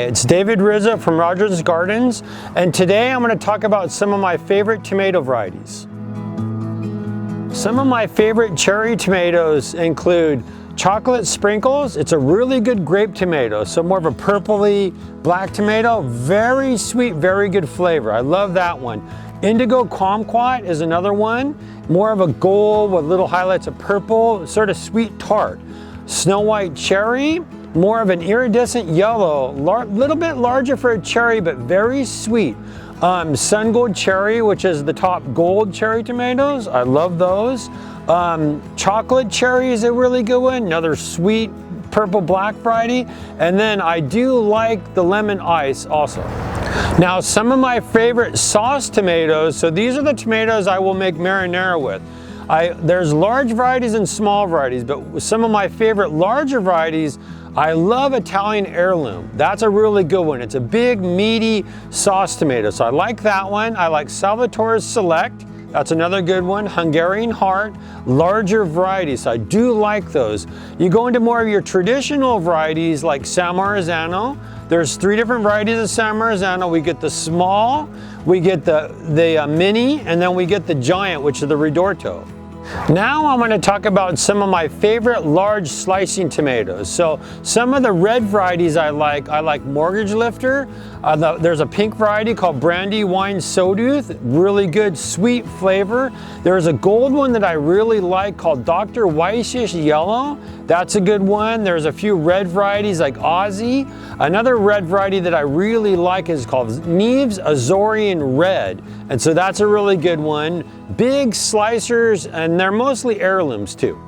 it's David Rizzo from Rogers Gardens, and today I'm going to talk about some of my favorite tomato varieties. Some of my favorite cherry tomatoes include Chocolate Sprinkles. It's a really good grape tomato, so more of a purpley black tomato. Very sweet, very good flavor. I love that one. Indigo Kumquat is another one. More of a gold with little highlights of purple, sort of sweet tart. Snow White Cherry, more of an iridescent yellow, little bit larger for a cherry, but very sweet. Sun Gold Cherry, which is the top gold cherry tomatoes. I love those. Chocolate Cherry is a really good one, another sweet purple black variety. And then I do like the Lemon Ice also. Now, some of my favorite sauce tomatoes, so these are the tomatoes I will make marinara with. There's large varieties and small varieties, but some of my favorite larger varieties, I love Italian Heirloom. That's a really good one. It's a big, meaty sauce tomato, so I like that one. I like Salvatore's Select. That's another good one. Hungarian Heart, larger varieties, so I do like those. You go into more of your traditional varieties like San Marzano. There's 3 different varieties of San Marzano. We get the small, we get the mini, and then we get the giant, which is the Ridorto. Now I'm going to talk about some of my favorite large slicing tomatoes. So some of the red varieties I like Mortgage Lifter. There's a pink variety called Brandywine Sawtooth, really good sweet flavor. There's a gold one that I really like called Dr. Weishish Yellow. That's a good one. There's a few red varieties like Aussie. Another red variety that I really like is called Neves Azorean Red. And so that's a really good one. Big slicers, and they're mostly heirlooms too.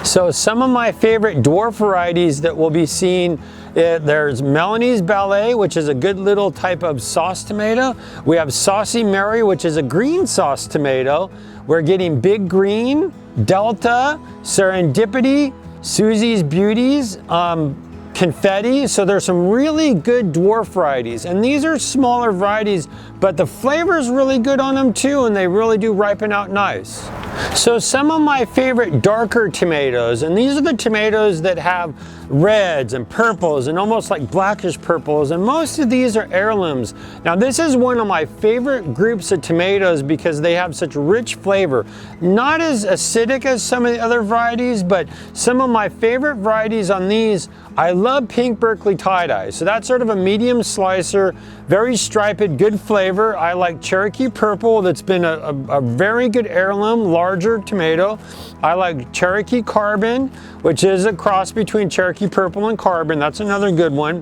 So some of my favorite dwarf varieties that will be seen, there's Melanie's Ballet, which is a good little type of sauce tomato. We have Saucy Mary, which is a green sauce tomato. We're getting Big Green, Delta, Serendipity, Susie's Beauties, Confetti. So there's some really good dwarf varieties, and these are smaller varieties, but the flavor is really good on them too, and they really do ripen out nice. So some of my favorite darker tomatoes, and these are the tomatoes that have reds and purples and almost like blackish purples, and most of these are heirlooms. Now this is one of my favorite groups of tomatoes because they have such rich flavor. Not as acidic as some of the other varieties, but some of my favorite varieties on these, I love Pink Berkeley Tie-Dye. So that's sort of a medium slicer, very striped, good flavor. I like Cherokee Purple, that's been a very good heirloom, larger tomato. I like Cherokee Carbon, which is a cross between Cherokee Purple and Carbon. That's another good one.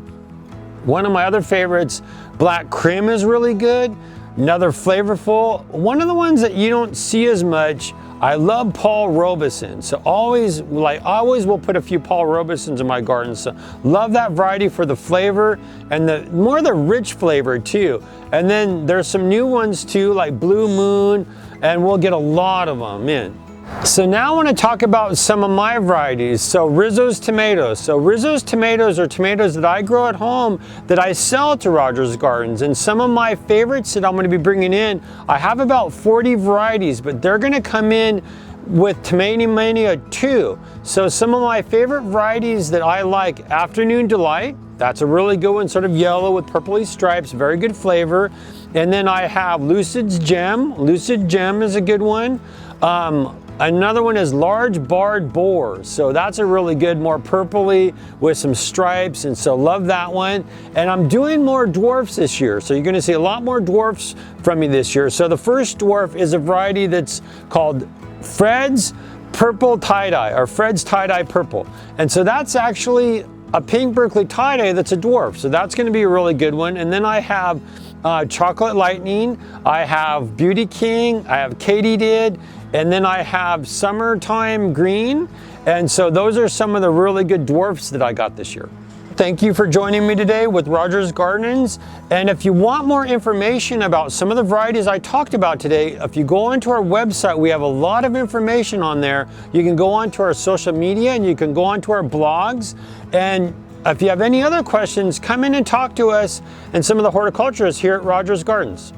One of my other favorites, Black Krim, is really good. Another flavorful. One of the ones that you don't see as much, I love Paul Robeson. So I always will put a few Paul Robesons in my garden. So love that variety for the flavor and the rich flavor too. And then there's some new ones too, like Blue Moon, and we'll get a lot of them in. So now I want to talk about some of my varieties. So Rizzo's tomatoes. So Rizzo's tomatoes are tomatoes that I grow at home that I sell to Rogers Gardens. And some of my favorites that I'm going to be bringing in, I have about 40 varieties, but they're going to come in with Tomato Mania 2. So some of my favorite varieties that I like, Afternoon Delight. That's a really good one, sort of yellow with purpley stripes, very good flavor. And then I have Lucid's Gem. Lucid Gem is a good one. Another one is Large Barred Boar. So that's a really good, more purpley with some stripes, and so love that one. And I'm doing more dwarfs this year. So you're gonna see a lot more dwarfs from me this year. So the first dwarf is a variety that's called Fred's Purple Tie-Dye, or Fred's Tie-Dye Purple. And so that's actually a Pink Berkeley Tie-Dye that's a dwarf. So that's gonna be a really good one. And then I have Chocolate Lightning, I have Beauty King, I have Katydid, and then I have Summertime Green. And so those are some of the really good dwarfs that I got this year. Thank you for joining me today with Rogers Gardens. And if you want more information about some of the varieties I talked about today, if you go onto our website, we have a lot of information on there. You can go onto our social media, and you can go onto our blogs. And if you have any other questions, come in and talk to us and some of the horticulturists here at Rogers Gardens.